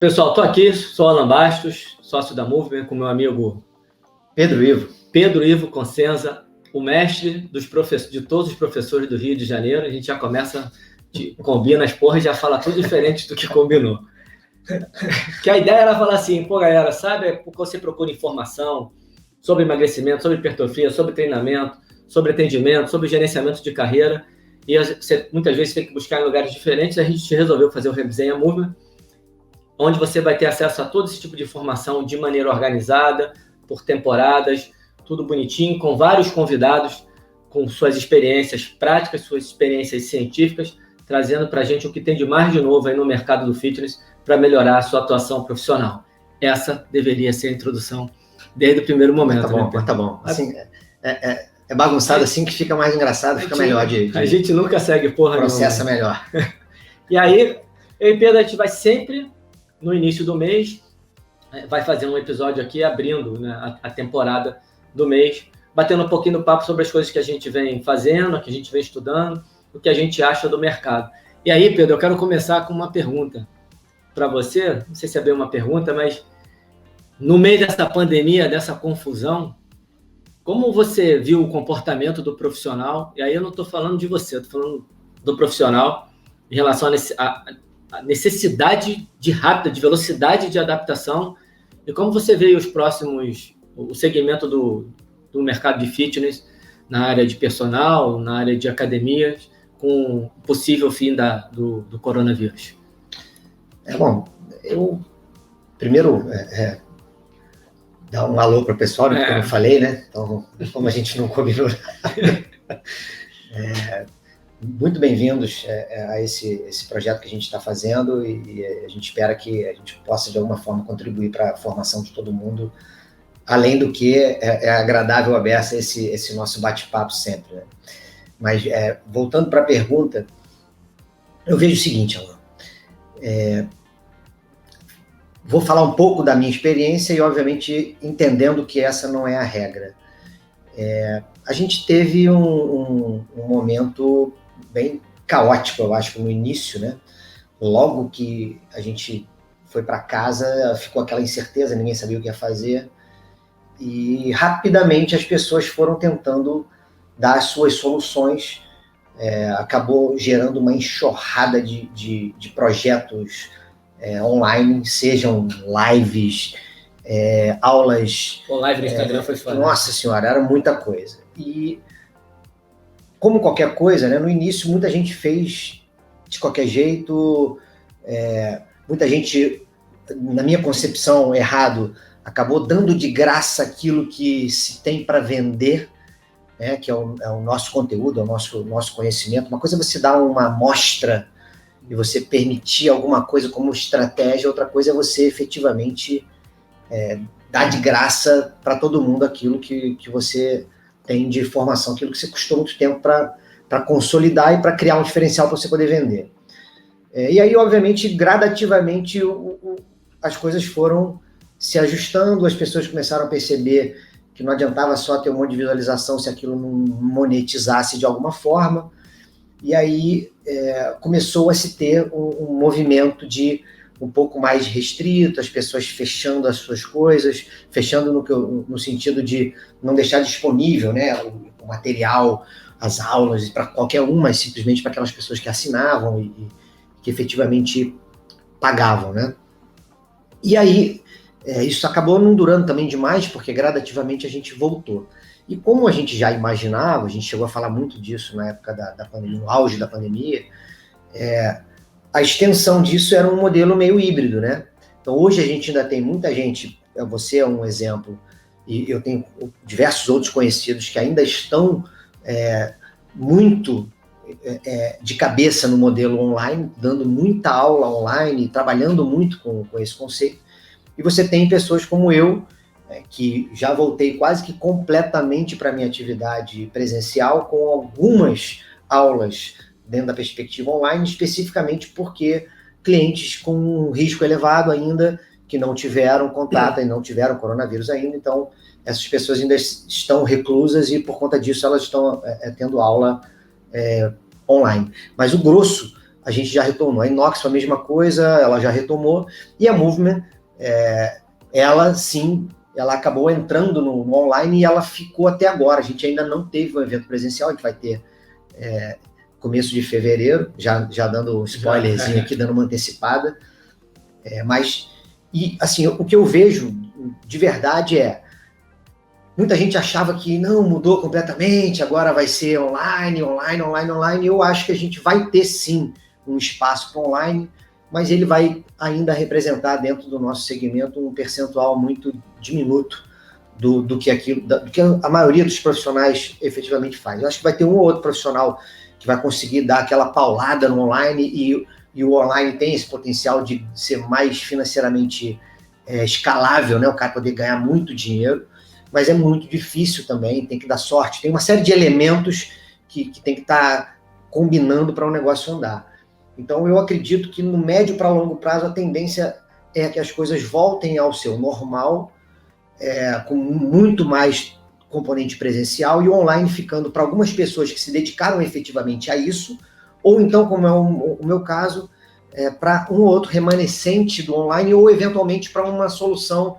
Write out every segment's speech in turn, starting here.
Pessoal, estou aqui, sou Alan Bastos, sócio da Movement, com meu amigo Pedro Ivo Consenza, o mestre de todos os professores do Rio de Janeiro. A gente já começa, combina as porras e já fala tudo diferente do que combinou. Que a ideia era falar assim, galera, sabe porque você procura informação sobre emagrecimento, sobre hipertrofia, sobre treinamento, sobre atendimento, sobre gerenciamento de carreira, e você muitas vezes tem que buscar em lugares diferentes. A gente resolveu fazer o Resenha Movement, onde você vai ter acesso a todo esse tipo de informação de maneira organizada, por temporadas, tudo bonitinho, com vários convidados, com suas experiências práticas, suas experiências científicas, trazendo para a gente o que tem de mais de novo aí no mercado do fitness para melhorar a sua atuação profissional. Essa deveria ser a introdução desde o primeiro momento. Tá bom. Assim, é bagunçado assim que fica mais engraçado, fica melhor a gente nunca segue porra nenhuma. Processa melhor. E aí, eu e Pedro, a gente vai sempre, no início do mês, vai fazer um episódio aqui abrindo, né, a temporada do mês, batendo um pouquinho no papo sobre as coisas que a gente vem fazendo, que a gente vem estudando, o que a gente acha do mercado. E aí, Pedro, eu quero começar com uma pergunta para você, não sei se é bem uma pergunta, mas no meio dessa pandemia, dessa confusão, como você viu o comportamento do profissional? E aí eu não estou falando de você, eu estou falando do profissional em relação a necessidade de velocidade de adaptação, e como você vê o segmento do mercado de fitness na área de personal, na área de academias, com o possível fim do coronavírus. Bom, eu primeiro dar um alô para o pessoal, né, como eu falei, né? Então, como a gente não combinou nada, muito bem-vindos a esse projeto que a gente está fazendo, e a gente espera que a gente possa, de alguma forma, contribuir para a formação de todo mundo, além do que é agradável a beça esse nosso bate-papo sempre, né? Mas, voltando para a pergunta, eu vejo o seguinte, Alan, vou falar um pouco da minha experiência e, obviamente, entendendo que essa não é a regra. A gente teve um momento bem caótico, eu acho, no início, né? Logo que a gente foi para casa, ficou aquela incerteza, ninguém sabia o que ia fazer, e rapidamente as pessoas foram tentando dar as suas soluções, acabou gerando uma enxurrada de projetos online, sejam lives, aulas... O live no Instagram foi foda. Nossa senhora, era muita coisa. E como qualquer coisa, né, no início muita gente fez de qualquer jeito, muita gente, na minha concepção errado, acabou dando de graça aquilo que se tem para vender, né, que é o nosso conteúdo, é o nosso conhecimento. Uma coisa é você dar uma amostra e você permitir alguma coisa como estratégia, outra coisa é você efetivamente dar de graça para todo mundo aquilo que você tem de formação, aquilo que você custou muito tempo para consolidar e para criar um diferencial para você poder vender. E aí, obviamente, gradativamente, as coisas foram se ajustando, as pessoas começaram a perceber que não adiantava só ter um monte de visualização se aquilo não monetizasse de alguma forma, e aí começou a se ter um movimento de um pouco mais restrito, as pessoas fechando as suas coisas, fechando no sentido de não deixar disponível, né, o material, as aulas para qualquer um, mas simplesmente para aquelas pessoas que assinavam e que efetivamente pagavam, né? E aí, isso acabou não durando também demais, porque gradativamente a gente voltou. E como a gente já imaginava, a gente chegou a falar muito disso na época da pandemia, no auge da pandemia, a extensão disso era um modelo meio híbrido, né? Então hoje a gente ainda tem muita gente, você é um exemplo, e eu tenho diversos outros conhecidos que ainda estão muito de cabeça no modelo online, dando muita aula online, trabalhando muito com esse conceito. E você tem pessoas como eu, que já voltei quase que completamente para a minha atividade presencial, com algumas aulas dentro da perspectiva online, especificamente porque clientes com risco elevado ainda, que não tiveram contato e não tiveram coronavírus ainda, então essas pessoas ainda estão reclusas e por conta disso elas estão tendo aula online. Mas o grosso, a gente já retornou. A Inox foi a mesma coisa, ela já retomou, e a Movement, ela sim, ela acabou entrando no online e ela ficou até agora. A gente ainda não teve um evento presencial, a gente vai ter começo de fevereiro, já dando um spoilerzinho aqui, dando uma antecipada. Mas, e assim, o que eu vejo de verdade muita gente achava que não, mudou completamente, agora vai ser online. Eu acho que a gente vai ter sim um espaço para online, mas ele vai ainda representar dentro do nosso segmento um percentual muito diminuto do que a maioria dos profissionais efetivamente faz. Eu acho que vai ter um ou outro profissional que vai conseguir dar aquela paulada no online, e o online tem esse potencial de ser mais financeiramente escalável, né? O cara poder ganhar muito dinheiro, mas é muito difícil também, tem que dar sorte. Tem uma série de elementos que tem que estar combinando para o negócio andar. Então, eu acredito que no médio para longo prazo a tendência é que as coisas voltem ao seu normal, com muito mais componente presencial, e o online ficando para algumas pessoas que se dedicaram efetivamente a isso, ou então, como é o meu caso, para um ou outro remanescente do online, ou eventualmente para uma solução.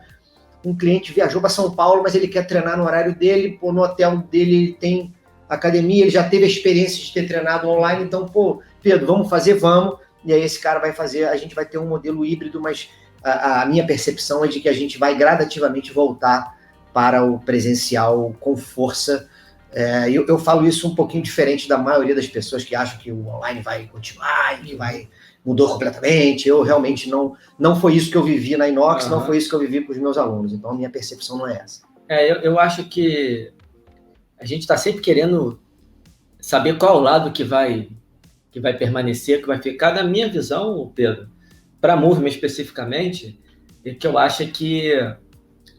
Um cliente viajou para São Paulo, mas ele quer treinar no horário dele, no hotel dele ele tem academia, ele já teve a experiência de ter treinado online, então, Pedro, vamos fazer, vamos, e aí esse cara vai fazer, a gente vai ter um modelo híbrido, mas a minha percepção é de que a gente vai gradativamente voltar para o presencial com força. Eu falo isso um pouquinho diferente da maioria das pessoas que acham que o online vai continuar e que mudou completamente. Eu realmente não foi isso que eu vivi na Inox, não foi isso que eu vivi com os meus alunos, então a minha percepção não é essa. Eu acho que a gente está sempre querendo saber qual o lado que vai permanecer, que vai ficar. Na minha visão, Pedro, para a Movement especificamente, que eu acho que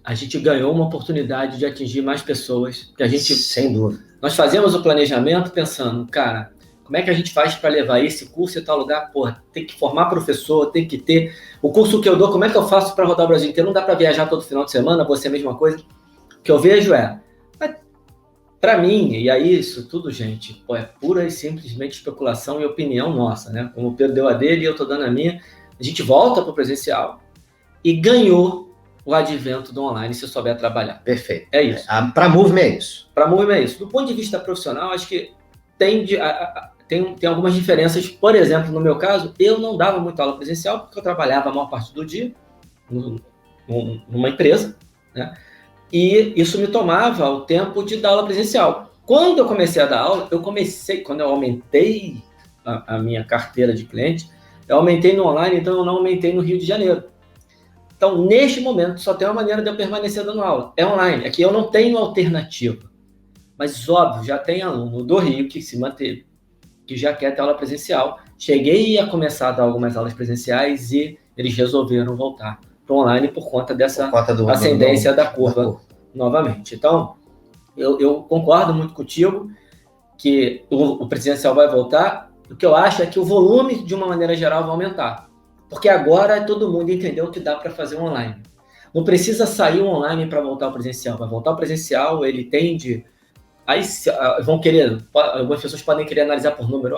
a gente ganhou uma oportunidade de atingir mais pessoas. Que a gente, sem dúvida. Nós fazemos o planejamento pensando, cara, como é que a gente faz para levar esse curso em tal lugar? Tem que formar professor, tem que ter... O curso que eu dou, como é que eu faço para rodar o Brasil inteiro? Não dá para viajar todo final de semana, você a mesma coisa. O que eu vejo para mim, e aí isso tudo, gente, é pura e simplesmente especulação e opinião nossa, né? Como o Pedro deu a dele e eu estou dando a minha, a gente volta para o presencial e ganhou o advento do online, se souber trabalhar. Perfeito. É isso. Para a Movement é isso. Para a Movement é isso. Do ponto de vista profissional, acho que tem algumas diferenças. Por exemplo, no meu caso, eu não dava muita aula presencial porque eu trabalhava a maior parte do dia numa empresa, né? E isso me tomava o tempo de dar aula presencial. Quando eu comecei a dar aula, quando eu aumentei a minha carteira de cliente, eu aumentei no online, então eu não aumentei no Rio de Janeiro. Então, neste momento, só tem uma maneira de eu permanecer dando aula. É online. Aqui eu não tenho alternativa. Mas, óbvio, já tem aluno do Rio que se manteve, que já quer ter aula presencial. Cheguei a começar a dar algumas aulas presenciais e eles resolveram voltar para o online por conta dessa ascendência da curva novamente. Então, eu concordo muito contigo que o presencial vai voltar. O que eu acho é que o volume, de uma maneira geral, vai aumentar. Porque agora todo mundo entendeu que dá para fazer online. Não precisa sair o online para voltar ao presencial. Vai voltar ao presencial, ele tende... Aí vão querer... Algumas pessoas podem querer analisar por número.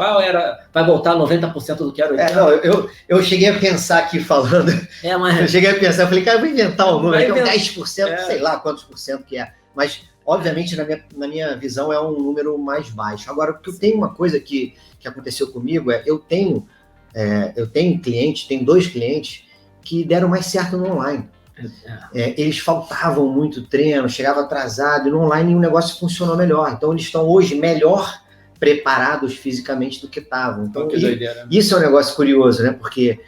Vai voltar 90% do que era 80%. Eu cheguei a pensar aqui falando... Eu cheguei a pensar, eu falei, cara, eu vou inventar um número, que é um 10%, sei lá quantos por cento que é. Mas, obviamente, na minha visão, é um número mais baixo. Agora, o que eu tenho uma coisa que aconteceu comigo eu tenho clientes, tenho 2 clientes que deram mais certo no online. Eles faltavam muito treino, chegavam atrasado, e no online o negócio funcionou melhor. Então, eles estão hoje melhor preparados fisicamente do que estavam. Então, isso é um negócio curioso, né? Porque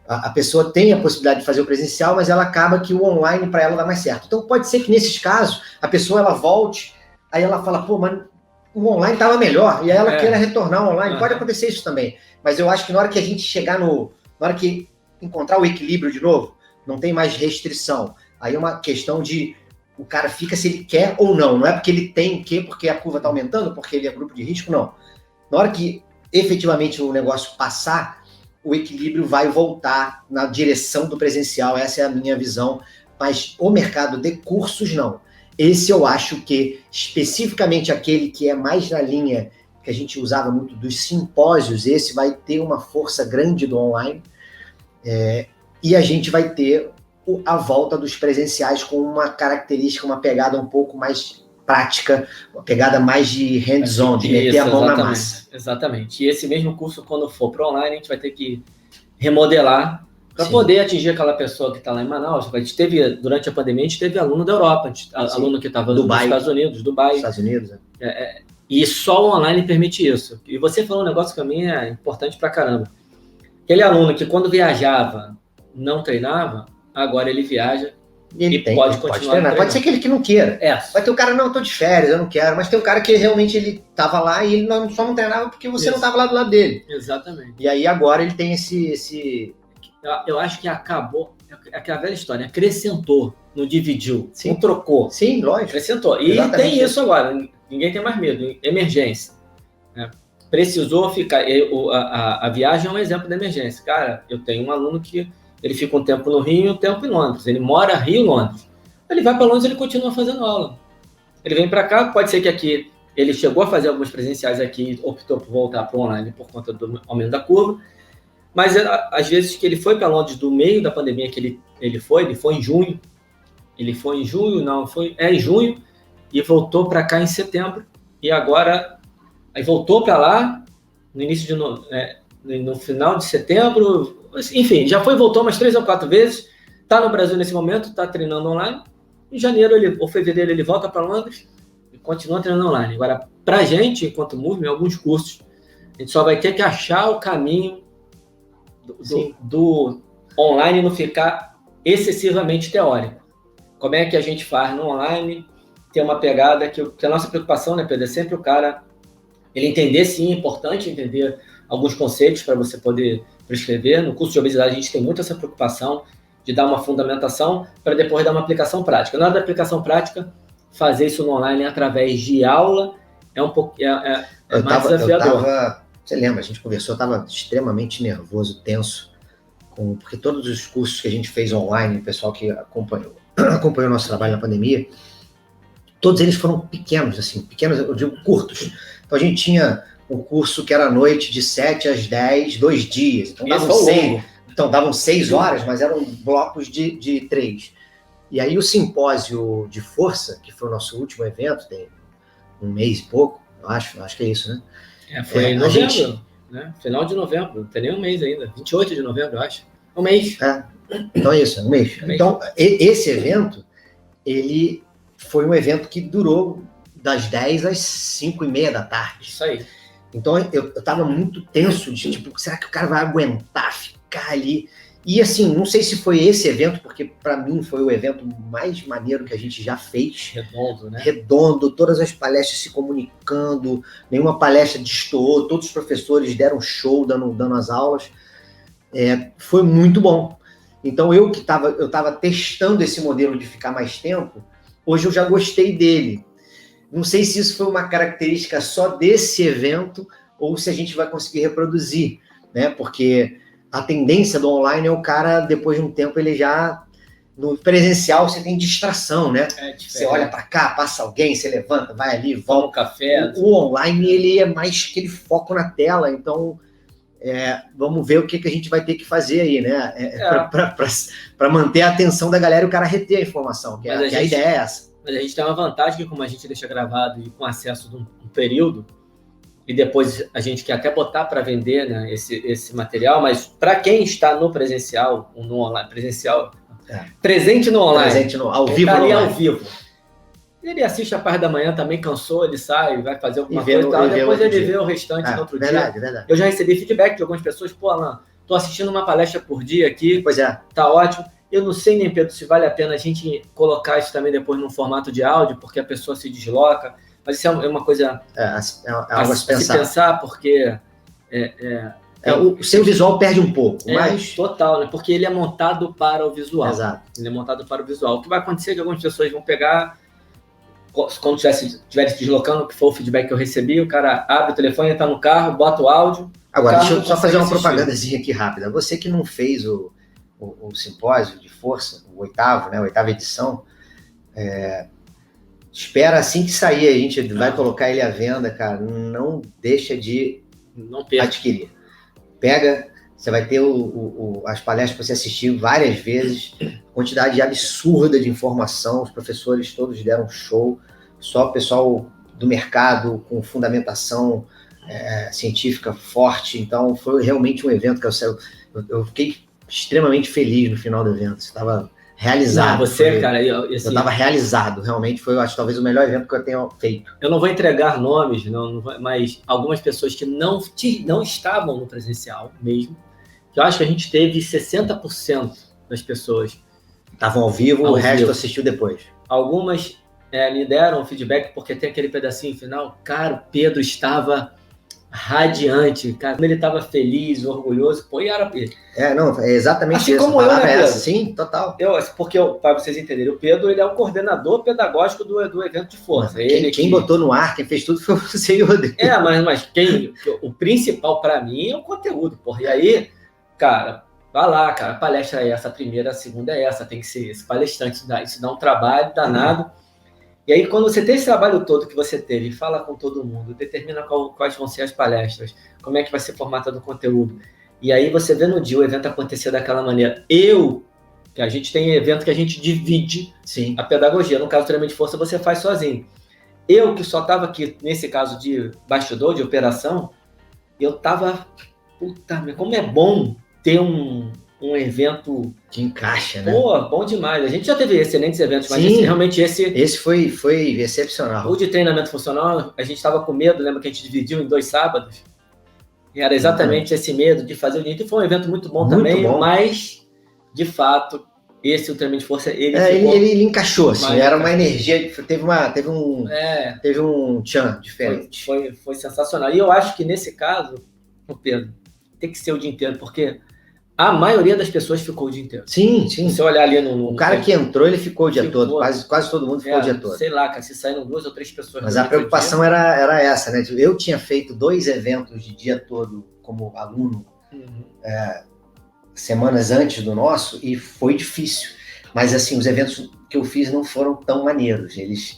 a pessoa tem a possibilidade de fazer o presencial, mas ela acaba que o online para ela dá mais certo. Então, pode ser que nesses casos a pessoa ela volte, aí ela fala, mas o online estava melhor, e aí ela queira retornar ao online. Pode acontecer isso também. Mas eu acho que na hora que a gente chegar na hora que encontrar o equilíbrio de novo, não tem mais restrição. Aí é uma questão de o cara fica se ele quer ou não. Não é porque ele tem que, porque a curva está aumentando, porque ele é grupo de risco, não. Na hora que efetivamente o negócio passar, o equilíbrio vai voltar na direção do presencial. Essa é a minha visão. Mas o mercado de cursos, não. Esse eu acho que, especificamente aquele que é mais na linha que a gente usava muito dos simpósios, esse vai ter uma força grande do online, e a gente vai ter a volta dos presenciais com uma característica, uma pegada um pouco mais prática, uma pegada mais de hands-on, de meter a mão na massa. Exatamente. E esse mesmo curso, quando for para online, a gente vai ter que remodelar para poder atingir aquela pessoa que está lá em Manaus. A gente teve, durante a pandemia, a gente teve aluno da Europa, aluno que estava nos Estados Unidos, Dubai. Estados Unidos, e só o online permite isso. E você falou um negócio que para mim é importante pra caramba. Aquele aluno que quando viajava não treinava, agora ele viaja e pode continuar treinando. Pode ser aquele que não queira. Vai ter o cara, não, eu tô de férias, eu não quero. Mas tem um cara que realmente ele tava lá e ele só não treinava porque você não tava lá do lado dele. Exatamente. E aí agora ele tem esse... Eu acho que acabou, aquela velha história, acrescentou, não dividiu, não trocou. Sim, lógico. Acrescentou. E tem isso agora, ninguém tem mais medo, emergência. Né? Precisou ficar, a viagem é um exemplo de emergência. Cara, eu tenho um aluno que ele fica um tempo no Rio e um tempo em Londres. Ele mora Rio e Londres. Ele vai para Londres e ele continua fazendo aula. Ele vem para cá, pode ser que aqui ele chegou a fazer alguns presenciais aqui, optou por voltar para o online por conta do aumento da curva. Mas às vezes que ele foi para Londres do meio da pandemia que ele foi em junho. Ele foi em junho, em junho e voltou para cá em setembro. E agora, aí voltou para lá no início no final de setembro. Enfim, já voltou umas 3 ou 4 vezes. Está no Brasil nesse momento, está treinando online. Em janeiro ou fevereiro ele volta para Londres e continua treinando online. Agora, para a gente, enquanto Movement, alguns cursos, a gente só vai ter que achar o caminho do online não ficar excessivamente teórico. Como é que a gente faz no online ter uma pegada que a nossa preocupação, né, Pedro, é sempre o cara ele entender, sim, é importante entender alguns conceitos para você poder prescrever. No curso de obesidade a gente tem muito essa preocupação de dar uma fundamentação para depois dar uma aplicação prática. Na hora da aplicação prática, fazer isso no online através de aula é um pouco mais desafiador. Você lembra, a gente conversou, eu estava extremamente nervoso, tenso, porque todos os cursos que a gente fez online, o pessoal que acompanhou o nosso trabalho na pandemia, todos eles foram pequenos, eu digo curtos. Então a gente tinha um curso que era à noite de 7 às 10, 2 dias. Então davam 6 horas, mas eram blocos de 3. E aí o simpósio de força, que foi o nosso último evento, tem um mês e pouco, eu acho que é isso, né? Foi em novembro, né? Final de novembro, não tem nem um mês ainda. 28 de novembro, eu acho. Um mês. Então é isso, um mês. Então, esse evento, ele foi um evento que durou das 10 às 5h30 da tarde. Isso aí. Então, eu tava muito tenso de, será que o cara vai aguentar ficar ali? E assim, não sei se foi esse evento, porque para mim foi o evento mais maneiro que a gente já fez. Redondo, né? Redondo, todas as palestras se comunicando, nenhuma palestra destoou, todos os professores deram show dando as aulas. Foi muito bom. Então eu estava testando esse modelo de ficar mais tempo, hoje eu já gostei dele. Não sei se isso foi uma característica só desse evento ou se a gente vai conseguir reproduzir, né? Porque a tendência do online é o cara, depois de um tempo, ele já... No presencial, você tem distração, né? Você olha para cá, passa alguém, você levanta, vai ali, volta. Um café. O online, ele é mais aquele foco na tela. Então, vamos ver o que a gente vai ter que fazer aí, né? Para manter a atenção da galera e o cara reter a informação, que a ideia é essa. Mas a gente tem uma vantagem que, como a gente deixa gravado e com acesso de um período, e depois a gente quer até botar para vender, né, esse material, mas para quem está no presencial, ou no online, presente no online, ao vivo, tá ali ao vivo. Ele assiste a parte da manhã, também cansou, ele sai, vai fazer alguma coisa e tal, depois ele vê o restante no outro dia. Verdade. Eu já recebi feedback de algumas pessoas, pô, Alan, tô assistindo uma palestra por dia aqui, tá ótimo. Eu não sei nem, Pedro, se vale a pena a gente colocar isso também depois num formato de áudio, porque a pessoa se desloca. Mas isso é uma coisa algo a se pensar, porque o seu visual perde um pouco, mas... Total, né? Porque ele é montado para o visual. Exato. Ele é montado para o visual. O que vai acontecer é que algumas pessoas vão pegar, quando estiver se deslocando, que foi o feedback que eu recebi, o cara abre o telefone, está no carro, bota o áudio... Agora, deixa eu só fazer uma propagandazinha aqui rápida. Você que não fez o simpósio de força, o 8º, né, a 8ª edição, Espera assim que sair, a gente vai colocar ele à venda, cara. Não deixa de adquirir. Pega, você vai ter as palestras que você assistiu várias vezes, quantidade absurda de informação, os professores todos deram show, só o pessoal do mercado com fundamentação científica forte. Então foi realmente um evento que eu fiquei extremamente feliz no final do evento. Estava realizado. Cara, eu estava realizado, realmente foi, eu acho, talvez o melhor evento que eu tenha feito. Eu não vou entregar nomes, mas algumas pessoas que não estavam no presencial mesmo, que eu acho que a gente teve 60% das pessoas estavam ao vivo, o resto assistiu depois. Algumas me deram feedback porque tem aquele pedacinho final. Cara, o Pedro estava radiante, cara, ele estava feliz, orgulhoso, e era Pedro. É exatamente assim isso. Como eu, né, Pedro? Sim, total. Porque, para vocês entenderem, o Pedro, ele é o coordenador pedagógico do evento de força. Quem botou no ar, quem fez tudo foi você e o Rodrigo. Mas o principal para mim é o conteúdo, porra. E aí, cara, vai lá, cara, a palestra é essa, a primeira, a segunda é essa, tem que ser esse palestrante, isso dá um trabalho danado. E aí, quando você tem esse trabalho todo que você teve, fala com todo mundo, determina quais vão ser as palestras, como é que vai ser formatado o conteúdo, e aí você vê no dia o evento acontecer daquela maneira. Que a gente tem evento que a gente divide a pedagogia, no caso do treinamento de força você faz sozinho. Eu que só estava aqui, nesse caso de bastidor, de operação, eu estava, como é bom ter um evento que encaixa, né? Bom demais. A gente já teve excelentes eventos, mas esse foi excepcional. O de treinamento funcional, a gente estava com medo, lembra que a gente dividiu em 2 sábados? E era exatamente esse medo de fazer o dia. E foi um evento muito bom também, mas, de fato, o treinamento de força, ele encaixou, assim, era uma energia, teve um tchan diferente. Foi sensacional. E eu acho que nesse caso, Pedro, tem que ser o dia inteiro, porque a maioria das pessoas ficou o dia inteiro. Sim. Se você olhar ali o cara que entrou, ele ficou o dia todo. Quase todo mundo ficou o dia todo. Sei lá, cara, se saíram 2 ou 3 pessoas. Mas a preocupação era essa, né? Eu tinha feito 2 eventos de dia todo como aluno, semanas antes do nosso, e foi difícil. Mas, assim, os eventos que eu fiz não foram tão maneiros. Eles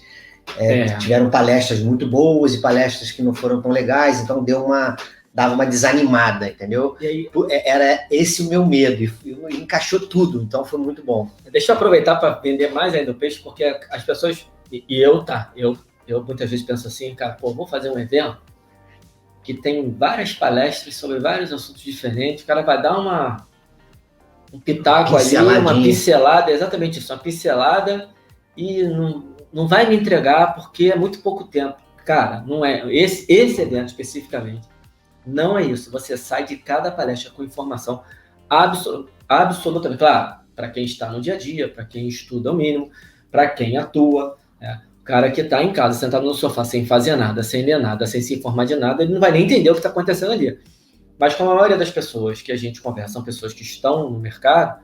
tiveram palestras muito boas e palestras que não foram tão legais, então dava uma desanimada, entendeu? E aí, era esse o meu medo, e encaixou tudo, então foi muito bom. Deixa eu aproveitar para vender mais ainda o peixe, porque as pessoas, eu muitas vezes penso assim, cara, vou fazer um evento que tem várias palestras sobre vários assuntos diferentes, o cara vai dar um pitaco ali, uma pincelada, exatamente isso, uma pincelada, e não vai me entregar porque é muito pouco tempo. Cara, não é, esse evento especificamente, não é isso. Você sai de cada palestra com informação absolutamente. Claro, para quem está no dia a dia, para quem estuda o mínimo, para quem atua. O cara que está em casa, sentado no sofá, sem fazer nada, sem ler nada, sem se informar de nada, ele não vai nem entender o que está acontecendo ali. Mas com a maioria das pessoas que a gente conversa, são pessoas que estão no mercado,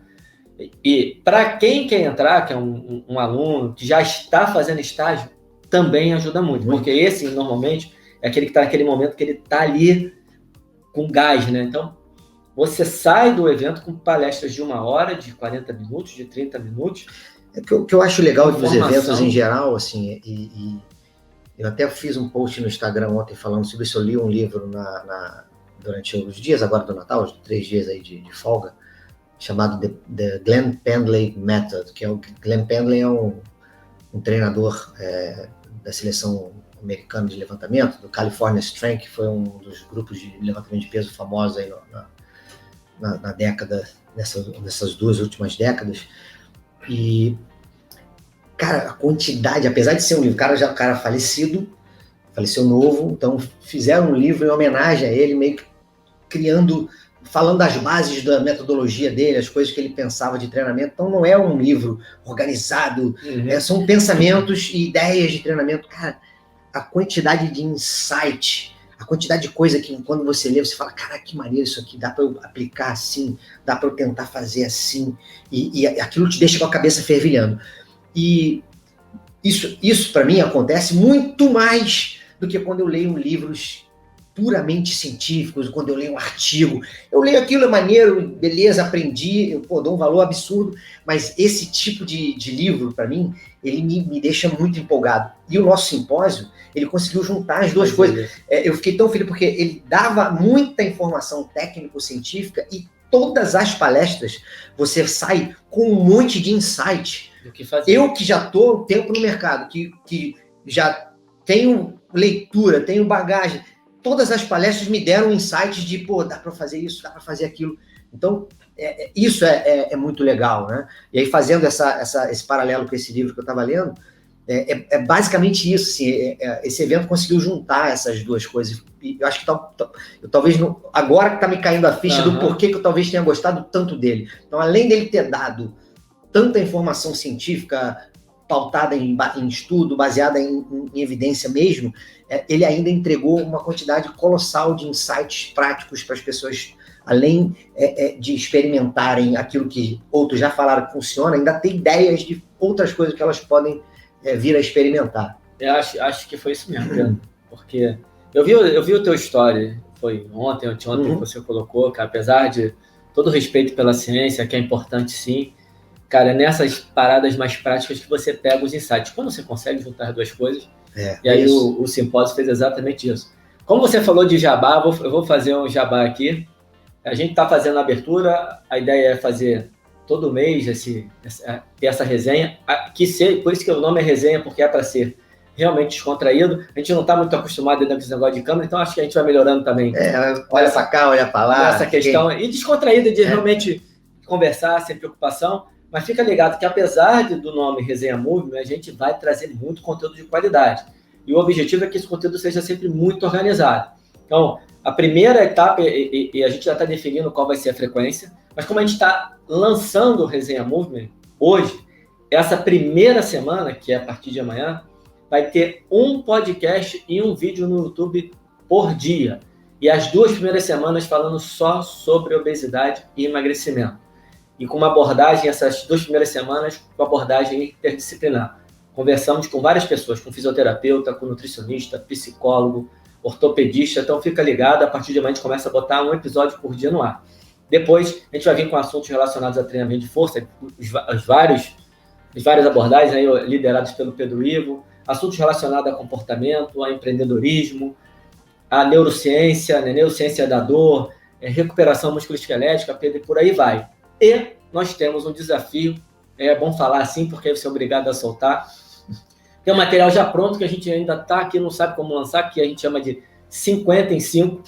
e para quem quer entrar, que é um aluno que já está fazendo estágio, também ajuda muito. Porque esse, normalmente, é aquele que está naquele momento que ele está ali com gás, né? Então, você sai do evento com palestras de 1 hora, de 40 minutos, de 30 minutos. O que eu acho legal dos eventos em geral, assim, e eu até fiz um post no Instagram ontem falando sobre isso. Eu li um livro durante os dias agora do Natal, os 3 dias aí de folga, chamado The Glenn Pendley Method, que é o Glenn Pendley é um treinador da seleção americano de levantamento, do California Strength, que foi um dos grupos de levantamento de peso famosos aí na década, nessas 2 últimas décadas. E, cara, a quantidade, apesar de ser um livro, o cara faleceu novo, então fizeram um livro em homenagem a ele, meio que falando das bases da metodologia dele, as coisas que ele pensava de treinamento. Então não é um livro organizado, são pensamentos e ideias de treinamento. Cara, a quantidade de insight, a quantidade de coisa que quando você lê, você fala, cara, que maneiro isso aqui, dá para eu aplicar assim, dá para eu tentar fazer assim, e aquilo te deixa com a cabeça fervilhando. E isso para mim acontece muito mais do que quando eu leio livros puramente científicos, quando eu leio um artigo, eu leio aquilo, é maneiro, beleza, aprendi, eu dou um valor absurdo, mas esse tipo de livro, para mim, ele me deixa muito empolgado. E o nosso simpósio, ele conseguiu juntar as duas coisas. Eu fiquei tão feliz porque ele dava muita informação técnico-científica e todas as palestras você sai com um monte de insight. Do que fazer. Eu que já estou um tempo no mercado, que já tenho leitura, tenho bagagem, todas as palestras me deram insights de, dá para fazer isso, dá para fazer aquilo. Então, isso é muito legal, né? E aí, fazendo esse paralelo com esse livro que eu estava lendo, é basicamente isso, assim, esse evento conseguiu juntar essas duas coisas. E eu acho que eu talvez, agora que está me caindo a ficha do porquê que eu talvez tenha gostado tanto dele. Então, além dele ter dado tanta informação científica pautada em estudo, baseada em evidência mesmo, ele ainda entregou uma quantidade colossal de insights práticos para as pessoas, além de experimentarem aquilo que outros já falaram que funciona, ainda tem ideias de outras coisas que elas podem vir a experimentar. Eu acho que foi isso mesmo, Pedro, porque eu vi o teu story, foi ontem, anteontem que você colocou, que apesar de todo o respeito pela ciência, que é importante sim, cara, é nessas paradas mais práticas que você pega os insights. Quando você consegue juntar as duas coisas, e aí o simpósio fez exatamente isso. Como você falou de jabá, eu vou fazer um jabá aqui. A gente está fazendo a abertura, a ideia é fazer todo mês essa resenha, por isso que o nome é resenha, porque é para ser realmente descontraído. A gente não está muito acostumado com esse negócio de câmera, então acho que a gente vai melhorando também. Olha para cá, olha para lá. Essa questão, e descontraída de realmente conversar sem preocupação. Mas fica ligado que, apesar do nome Resenha Movement, a gente vai trazer muito conteúdo de qualidade. E o objetivo é que esse conteúdo seja sempre muito organizado. Então, a primeira etapa, e a gente já está definindo qual vai ser a frequência, mas como a gente está lançando o Resenha Movement hoje, essa primeira semana, que é a partir de amanhã, vai ter um podcast e um vídeo no YouTube por dia. E as 2 primeiras semanas falando só sobre obesidade e emagrecimento. E com uma abordagem, essas 2 primeiras semanas, com abordagem interdisciplinar. Conversamos com várias pessoas, com fisioterapeuta, com nutricionista, psicólogo, ortopedista. Então fica ligado, a partir de amanhã a gente começa a botar um episódio por dia no ar. Depois a gente vai vir com assuntos relacionados a treinamento de força, as várias abordagens aí, lideradas pelo Pedro Ivo, assuntos relacionados a comportamento, a empreendedorismo, a neurociência, né, neurociência da dor, recuperação musculoesquelética, Pedro, e por aí vai. E nós temos um desafio, é bom falar assim, porque você é obrigado a soltar. Tem um material já pronto que a gente ainda está aqui, não sabe como lançar, que a gente chama de 50 em 5,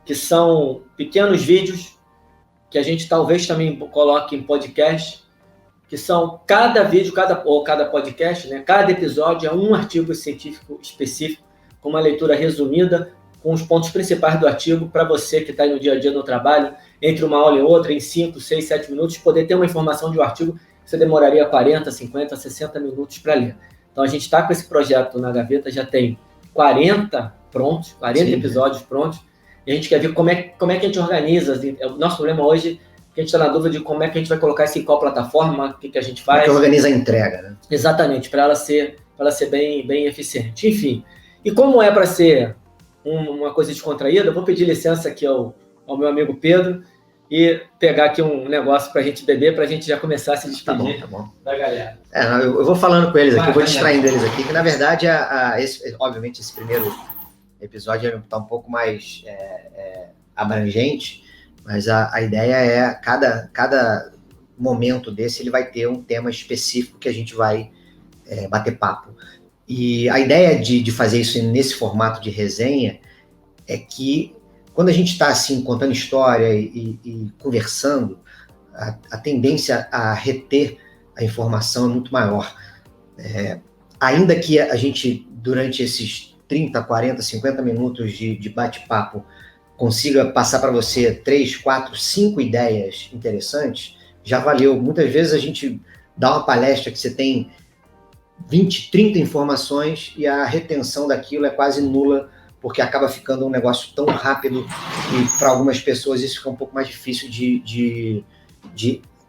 que são pequenos vídeos que a gente talvez também coloque em podcast, que são cada vídeo, cada podcast, né? Cada episódio é um artigo científico específico, com uma leitura resumida, com os pontos principais do artigo, para você que está aí no dia a dia no trabalho, entre uma aula e outra, em 5, 6, 7 minutos, poder ter uma informação de um artigo que você demoraria 40, 50, 60 minutos para ler. Então, a gente está com esse projeto na gaveta, já tem 40 prontos, 40 episódios prontos, e a gente quer ver como é que a gente organiza. O nosso problema hoje é que a gente está na dúvida de como é que a gente vai colocar isso em qual plataforma, o que a gente faz. Como é que organiza a entrega, né? Exatamente, para ela ser bem eficiente. Enfim, e como é para ser uma coisa descontraída, eu vou pedir licença aqui ao meu amigo Pedro e pegar aqui um negócio para a gente beber, para a gente já começar a se despedir tá bom. da galera. Eu vou falando com eles aqui, eu vou distraindo eles aqui, que na verdade, obviamente, esse primeiro episódio está um pouco mais abrangente, mas a ideia é, cada momento desse, ele vai ter um tema específico que a gente vai bater papo. E a ideia de fazer isso nesse formato de resenha é que, quando a gente está assim, contando história e conversando, a tendência a reter a informação é muito maior. Ainda que a gente, durante esses 30, 40, 50 minutos de bate-papo, consiga passar para você 3, 4, 5 ideias interessantes, já valeu. Muitas vezes a gente dá uma palestra que você tem 20, 30 informações e a retenção daquilo é quase nula, porque acaba ficando um negócio tão rápido e para algumas pessoas isso fica um pouco mais difícil de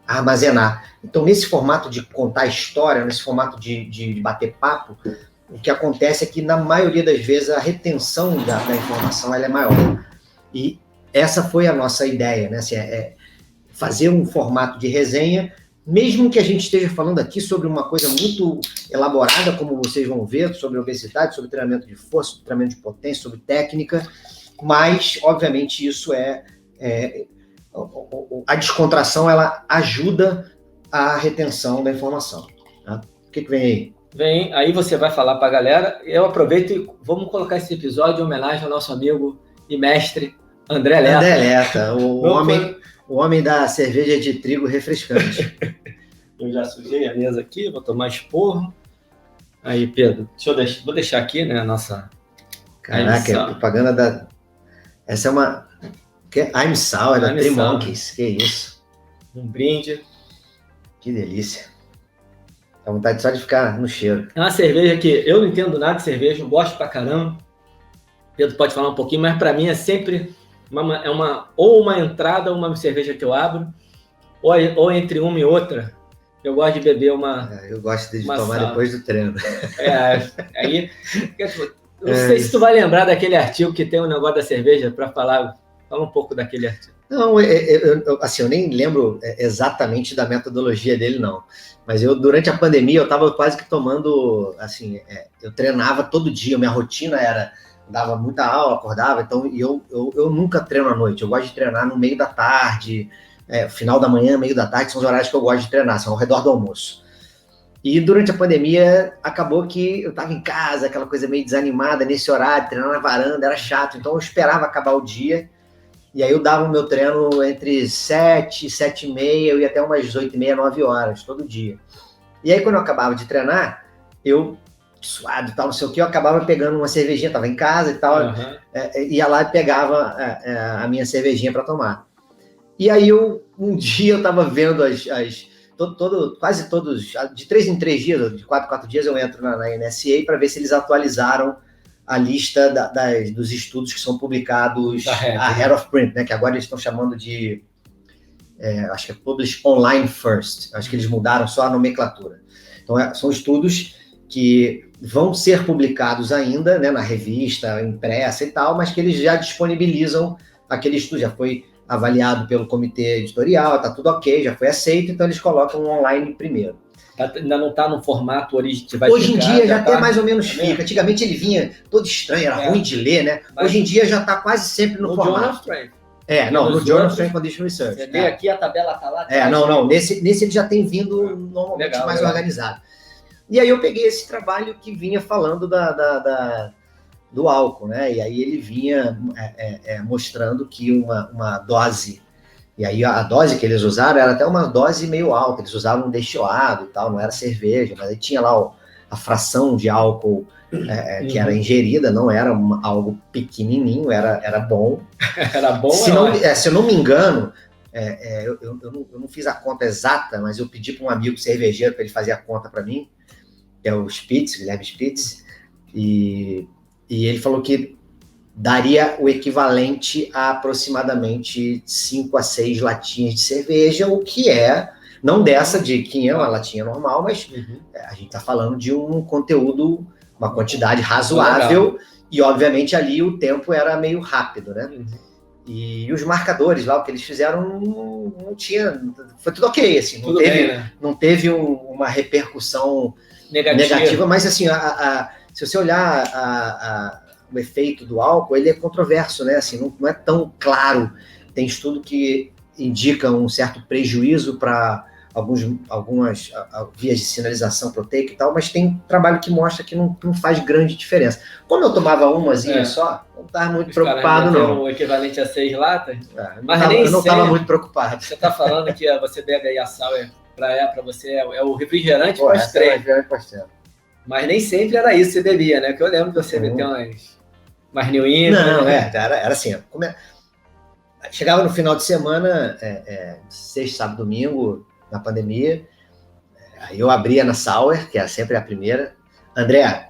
armazenar. Então, nesse formato de contar história, nesse formato de bater papo, o que acontece é que, na maioria das vezes, a retenção da informação ela é maior. E essa foi a nossa ideia, né? Assim, fazer um formato de resenha, mesmo que a gente esteja falando aqui sobre uma coisa muito elaborada, como vocês vão ver, sobre obesidade, sobre treinamento de força, sobre treinamento de potência, sobre técnica, mas, obviamente, isso a descontração, ela ajuda a retenção da informação. Tá? O que vem aí? Vem, aí você vai falar para a galera. Eu aproveito e vamos colocar esse episódio em homenagem ao nosso amigo e mestre André Letta. André Letta, o homem da cerveja de trigo refrescante. Eu já sujei a mesa aqui, vou tomar esporro. Aí, Pedro, vou deixar aqui, né, a nossa... Caraca, é propaganda da... Essa é uma... I'm Sour, da Three Monkeys, que isso. Um brinde. Que delícia. Dá vontade só de ficar no cheiro. É uma cerveja que eu não entendo nada de cerveja, eu gosto pra caramba. Pedro pode falar um pouquinho, mas pra mim é sempre ou uma entrada ou uma cerveja que eu abro, ou entre uma e outra. Eu gosto de beber eu gosto de tomar depois do treino. Aí... Não sei se tu vai lembrar daquele artigo que tem um negócio da cerveja para falar. Fala um pouco daquele artigo. Não, eu nem lembro exatamente da metodologia dele, não. Mas durante a pandemia, eu estava quase que tomando, assim, eu treinava todo dia, minha rotina era, dava muita aula, acordava, então eu nunca treino à noite, eu gosto de treinar no meio da tarde, final da manhã, meio da tarde, são os horários que eu gosto de treinar, são ao redor do almoço. E durante a pandemia, acabou que eu estava em casa, aquela coisa meio desanimada nesse horário, treinando na varanda, era chato, então eu esperava acabar o dia. E aí eu dava o meu treino entre 7, 7h30, eu ia até umas 8h30, 9 horas, todo dia. E aí quando eu acabava de treinar, eu, suado e tal, não sei o que, eu acabava pegando uma cervejinha, tava em casa e tal, ia lá e pegava a minha cervejinha para tomar. E aí um dia eu tava vendo quase todos, de 3 em 3 dias, de 4 em 4 dias eu entro na NSA para ver se eles atualizaram a lista dos estudos que são publicados, a Head of Print, né, que agora eles estão chamando de, acho que é Publish Online First, acho que eles mudaram só a nomenclatura. Então, são estudos que vão ser publicados ainda, né, na revista, impressa e tal, mas que eles já disponibilizam aquele estudo, já foi avaliado pelo comitê editorial, está tudo ok, já foi aceito, então eles colocam online primeiro. Ainda não está no formato original. Hoje em dia já até mais ou menos fica. Antigamente ele vinha todo estranho, era ruim de ler, né? Mas hoje em dia já está quase sempre no formato. Journal Strength. No Journal of Strength Condition Research. Você vê aqui, a tabela está lá. Nesse ele já tem vindo normalmente mais organizado. E aí eu peguei esse trabalho que vinha falando do álcool, né? E aí ele vinha mostrando que uma dose... E aí a dose que eles usaram era até uma dose meio alta, eles usavam um destilado e tal, não era cerveja, mas aí tinha lá a fração de álcool que era ingerida, não era algo pequenininho, era bom. Era bom, se eu não me engano, eu não fiz a conta exata, mas eu pedi para um amigo cervejeiro para ele fazer a conta para mim, que é o Spitz, Guilherme Spitz, e ele falou que daria o equivalente a aproximadamente 5 a 6 latinhas de cerveja, o que não dessa de 500, uma latinha normal, mas a gente está falando de um conteúdo, uma quantidade razoável, e obviamente ali o tempo era meio rápido, né? E os marcadores lá, o que eles fizeram, não tinha, foi tudo ok, assim, não teve uma repercussão negativa, mas assim, se você olhar o efeito do álcool, ele é controverso, né? Assim, não é tão claro. Tem estudo que indica um certo prejuízo para algumas vias de sinalização proteica e tal, mas tem trabalho que mostra que não faz grande diferença. Como eu tomava umazinha só, não estava muito preocupado, não. O equivalente a 6 latas? Eu não estava muito preocupado. Você está falando que você bebe aí a sour para você, é o refrigerante pós-treino. Mas nem sempre era isso que você bebia, né? Que eu lembro de você meter umas New England. Não, era assim. Chegava no final de semana, sexta, sábado, domingo, na pandemia, aí eu abria na Sour, que era sempre a primeira. André.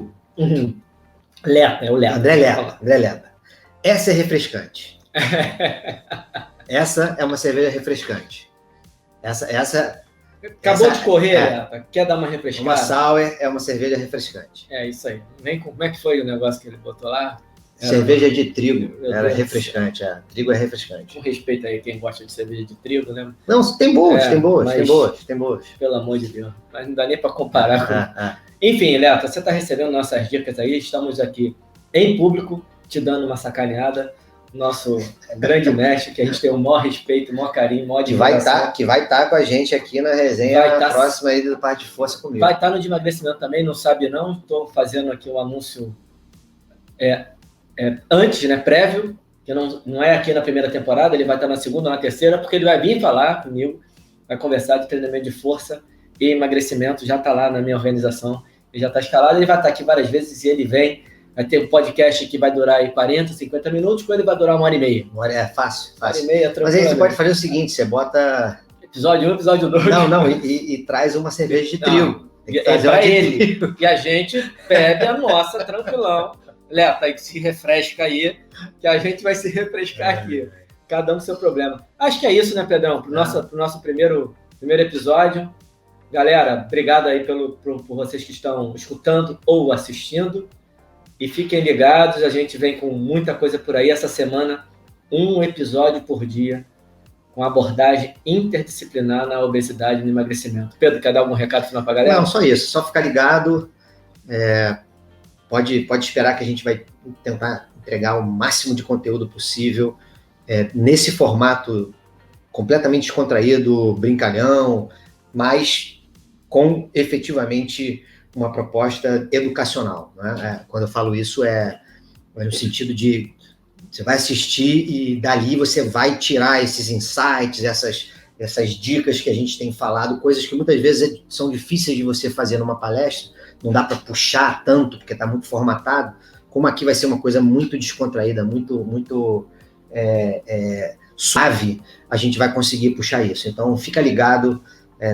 Letta, é o Letta. André Letta. Essa é refrescante. Essa é uma cerveja refrescante. Essa Acabou de correr, quer dar uma refrescada? Uma sour é uma cerveja refrescante. É isso aí. Como é que foi o negócio que ele botou lá? Cerveja de trigo, era refrescante. Trigo é refrescante. Com respeito aí quem gosta de cerveja de trigo, né? Não, tem boas. Pelo amor de Deus. Mas não dá nem para comparar com... Enfim, Leto, você está recebendo nossas dicas aí, estamos aqui em público, te dando uma sacaneada. Nosso grande mestre, que a gente tem o maior respeito, o maior carinho, o maior admiração. Que vai estar com a gente aqui na resenha próxima aí do Parte de Força comigo. Vai estar no de emagrecimento também, não sabe não. Estou fazendo aqui um anúncio antes, né, prévio, que não é aqui na primeira temporada, ele vai estar na segunda ou na terceira, porque ele vai vir falar comigo, vai conversar de treinamento de força e emagrecimento, já está lá na minha organização, ele já está escalado, ele vai estar aqui várias vezes e ele vem. Vai ter um podcast que vai durar aí 40, 50 minutos, com ele vai durar 1h30. É fácil. 1h30, mas aí você pode fazer o seguinte, você bota... Episódio 1, episódio 2. Não, e traz uma cerveja de trigo. Pra ele. E a gente bebe a nossa, tranquilão. Leto, aí se refresca aí, que a gente vai se refrescar aqui. Cada um com seu problema. Acho que é isso, né, Pedrão? Pro nosso primeiro episódio. Galera, obrigado aí por vocês que estão escutando ou assistindo. E fiquem ligados, a gente vem com muita coisa por aí. Essa semana, um episódio por dia, com abordagem interdisciplinar na obesidade e no emagrecimento. Pedro, quer dar algum recado final para a galera? Não, só isso. Só ficar ligado. Pode esperar que a gente vai tentar entregar o máximo de conteúdo possível nesse formato completamente descontraído, brincalhão, mas com efetivamente uma proposta educacional. Né? Quando eu falo isso, é no sentido de você vai assistir e dali você vai tirar esses insights, essas dicas que a gente tem falado, coisas que muitas vezes são difíceis de você fazer numa palestra, não dá para puxar tanto, porque está muito formatado, como aqui vai ser uma coisa muito descontraída, muito suave, a gente vai conseguir puxar isso. Então, fica ligado,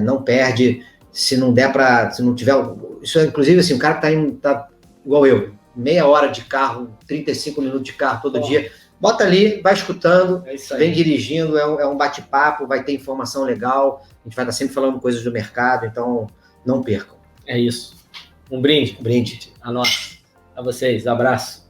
não perde. Se não der para, se não tiver, isso é inclusive assim, o cara tá igual eu, meia hora de carro, 35 minutos de carro todo dia, bota ali, vai escutando, vem dirigindo, é um bate-papo, vai ter informação legal, a gente vai estar sempre falando coisas do mercado, então não percam. É isso. Um brinde. Um brinde. A nós. A vocês. Abraço.